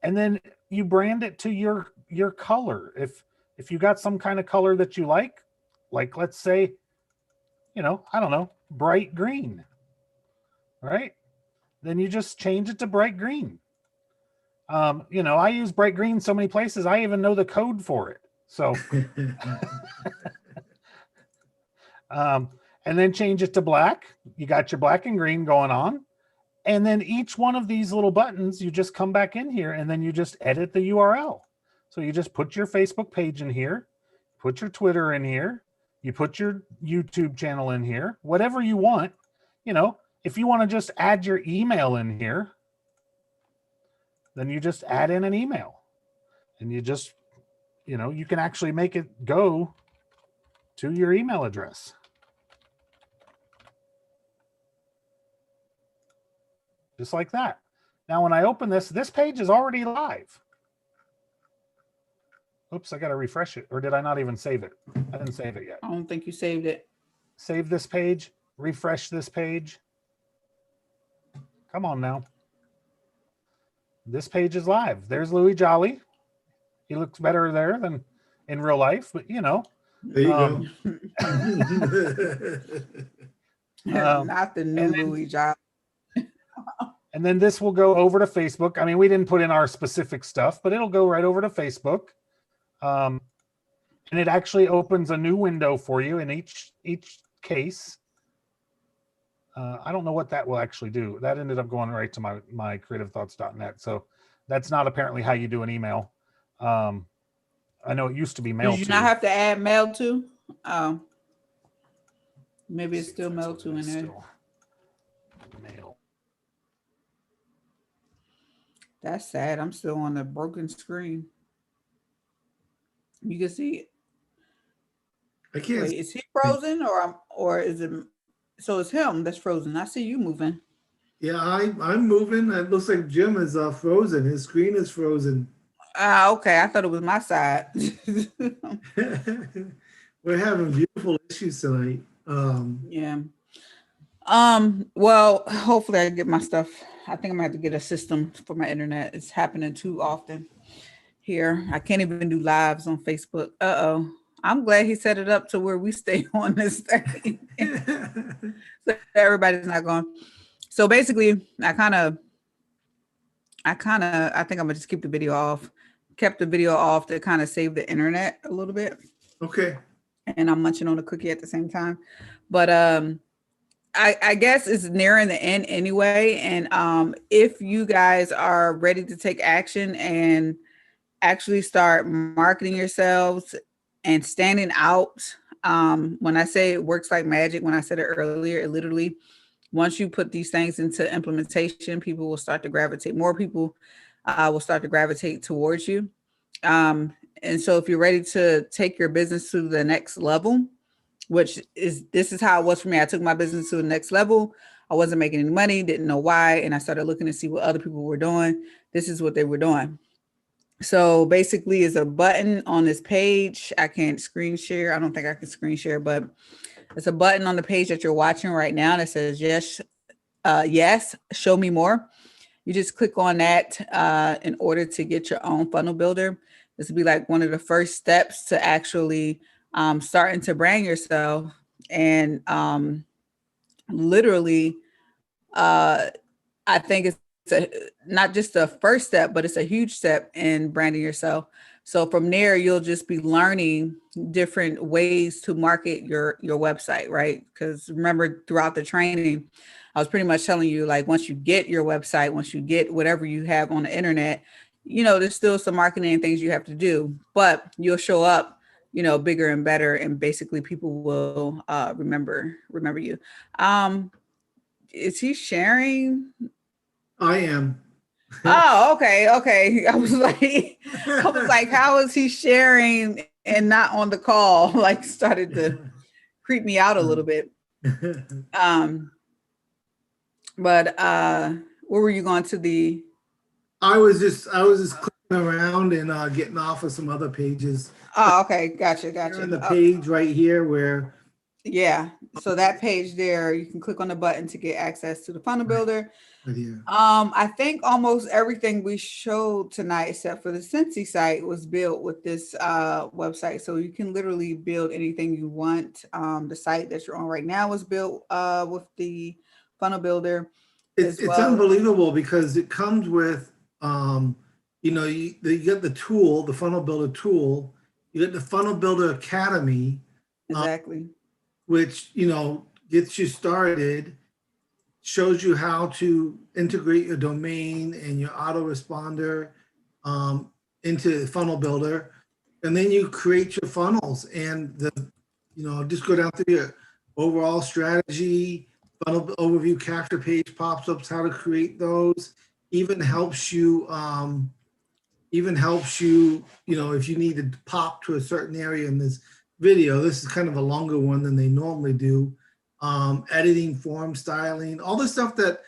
and then you brand it to your color. If you got some kind of color that you like let's say, I don't know, bright green, right? Then you just change it to bright green. I use bright green so many places, I even know the code for it. So, and then change it to black. You got your black and green going on. And then each one of these little buttons, you just come back in here and then you just edit the URL. So you just put your Facebook page in here, put your Twitter in here, you put your YouTube channel in here, whatever you want. If you want to just add your email in here, then you just add in an email, and you just, you can actually make it go to your email address. Just like that. Now, when I open this page is already live. Oops, I got to refresh it. Or did I not even save it? I didn't save it yet. I don't think you saved it. Save this page, refresh this page. Come on now. This page is live. There's Louis Jolly. He looks better there than in real life, but There you go. Not the new Louis Jolly. And then this will go over to Facebook. I mean, we didn't put in our specific stuff, but it'll go right over to Facebook. And it actually opens a new window for you in each case. I don't know what that will actually do. That ended up going right to my creativethoughts.net. So that's not apparently how you do an email. I know it used to be mail. Did you not have to add mail to? Oh, maybe it's still mail to in there. Mail. That's sad. I'm still on the broken screen. You can see it. I can't. Wait, is he frozen or is it? So it's him that's frozen. I see you moving. Yeah, I'm moving. It looks like Jim is frozen. His screen is frozen. Okay. I thought it was my side. We're having beautiful issues tonight. Yeah. Well, hopefully I get my stuff. I think I'm gonna have to get a system for my internet. It's happening too often here. I can't even do lives on Facebook. I'm glad he set it up to where we stay on this thing. So everybody's not going. So basically, I think I'm gonna just keep the video off. Kept the video off to kind of save the internet a little bit. Okay. And I'm munching on a cookie at the same time. But I guess it's nearing the end anyway. And if you guys are ready to take action and actually start marketing yourselves and standing out, when I say it works like magic, when I said it earlier, it literally, once you put these things into implementation, people will start to gravitate. More people will start to gravitate towards you. And so if you're ready to take your business to the next level, this is how it was for me. I took my business to the next level. I wasn't making any money, didn't know why. And I started looking to see what other people were doing. This is what they were doing. So basically it's a button on this page. I can't screen share. I don't think I can screen share, but it's a button on the page that you're watching right now that says, yes, show me more. You just click on that in order to get your own funnel builder. This would be like one of the first steps to actually starting to brand yourself. And literally, I think it's not just the first step, but it's a huge step in branding yourself. So from there, you'll just be learning different ways to market your website, right? Because remember, throughout the training, I was pretty much telling you, like, once you get your website, once you get whatever you have on the internet, there's still some marketing and things you have to do, but you'll show up, bigger and better. And basically people will remember you. Is he sharing? I am. Oh, okay. I was like, how is he sharing and not on the call? Like, started to creep me out a little bit. But where were you going to the? I was just clicking around and getting off of some other pages. Oh, okay, gotcha. You're on the page right here where Yeah. So that page there, you can click on the button to get access to the funnel Right. builder. Right here. I think almost everything we showed tonight, except for the Cincy site, was built with this website. So you can literally build anything you want. The site that you're on right now was built with the funnel builder as It's well. unbelievable because it comes with, you get the tool, the funnel builder tool, you get the funnel builder academy, Exactly. which, gets you started, shows you how to integrate your domain and your autoresponder um, into funnel builder. And then you create your funnels and just go down through your overall strategy, funnel overview, capture page pops ups, how to create those, even helps you, if you need to pop to a certain area in this video. This is kind of a longer one than they normally do. Editing, form styling, all the stuff that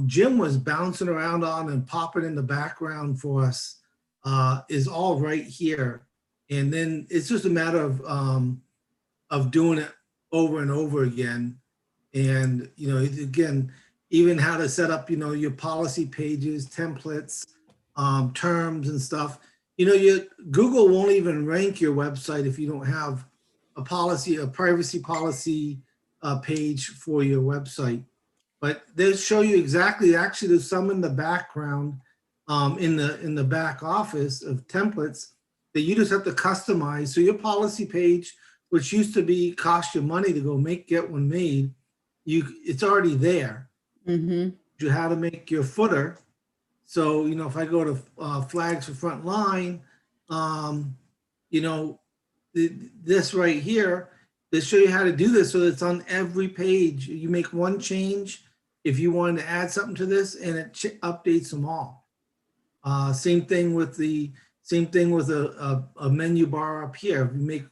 Jim was bouncing around on and popping in the background for us is all right here. And then it's just a matter of doing it over and over again. And, again, even how to set up, your policy pages, templates, terms and stuff. Google won't even rank your website if you don't have a privacy policy page for your website. But they'll show you exactly, actually there's some in the background, in the back office of templates that you just have to customize. So your policy page, which used to be cost you money to go get one made, it's already there. Mm-hmm. You how to make your footer. So, if I go to flags for front line, this right here, they show you how to do this so that it's on every page. You make one change if you wanted to add something to this, and it updates them all. Same thing with a menu bar up here. If you make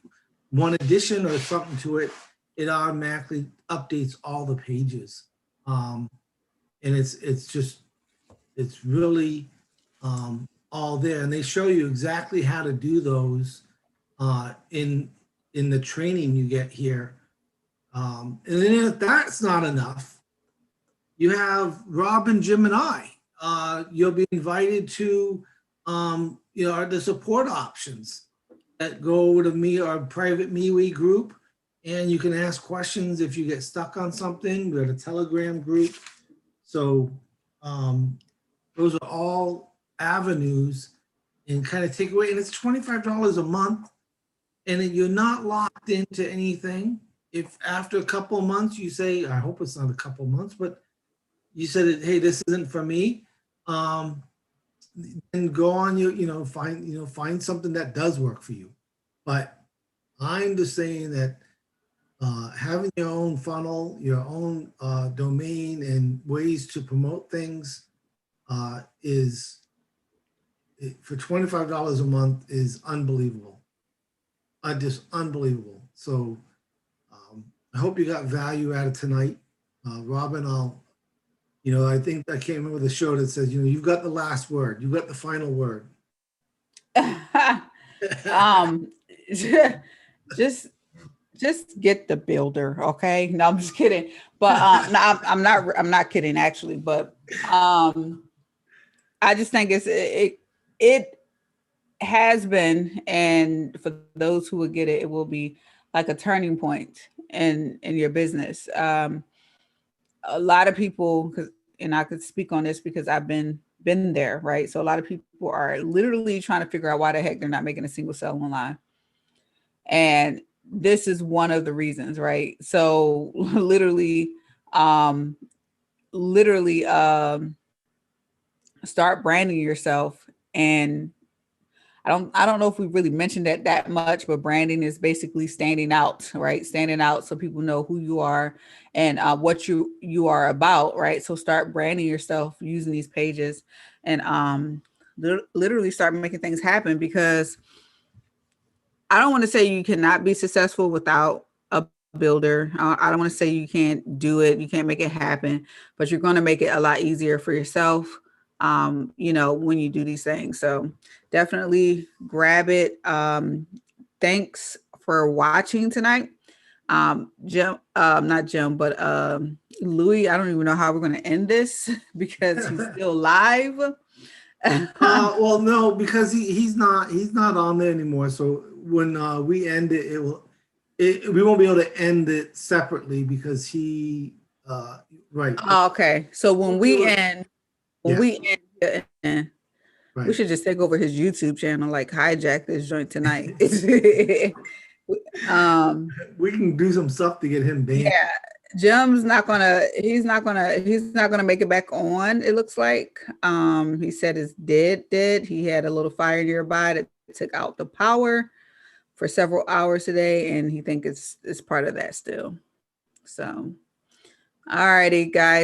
one addition or something to it, it automatically updates all the pages. And it's really all there. And they show you exactly how to do those in the training you get here. And then if that's not enough, you have Rob and Jim and I. You'll be invited to the support options that go over to our private MeWe group, and you can ask questions if you get stuck on something. We have a Telegram group. So those are all avenues and kind of take away, and it's $25 a month, and then you're not locked into anything. If after a couple of months you say, I hope it's not a couple of months, but you said, hey, this isn't for me, then go on, find something that does work for you. But I'm just saying that having your own funnel, your own domain and ways to promote things is, for $25 a month, is unbelievable. Just unbelievable. So I hope you got value out of tonight. Robin, I think I can't remember the show that says, you've got the last word. You've got the final word. Just get the builder, okay? No, I'm just kidding. But no, I'm not kidding actually. But I just think it has been, and for those who would get it, it will be like a turning point in your business. A lot of people, and I could speak on this because I've been there, right? So a lot of people are literally trying to figure out why the heck they're not making a single sale online. And this is one of the reasons, right? So literally start branding yourself. And I don't know if we really mentioned that much, but branding is basically standing out, right? Standing out so people know who you are and what you are about, right? So start branding yourself using these pages and literally start making things happen, because I don't want to say you cannot be successful without a builder. I don't want to say you can't do it, you can't make it happen, but you're going to make it a lot easier for yourself, when you do these things. So definitely grab it. Thanks for watching tonight. Jim, not Jim, but Louis, I don't even know how we're going to end this because he's still live. Well, no, because he's not on there anymore. So when we end it, we won't be able to end it separately because he right. Oh, okay. So when we end, Right. we should just take over his YouTube channel, like hijack this joint tonight. We can do some stuff to get him banned. Yeah, Jim's not gonna. He's not gonna make it back on. It looks like. He said it's dead. He had a little fire nearby that took out the power for several hours today, and he think it's part of that still. So, all righty, guys.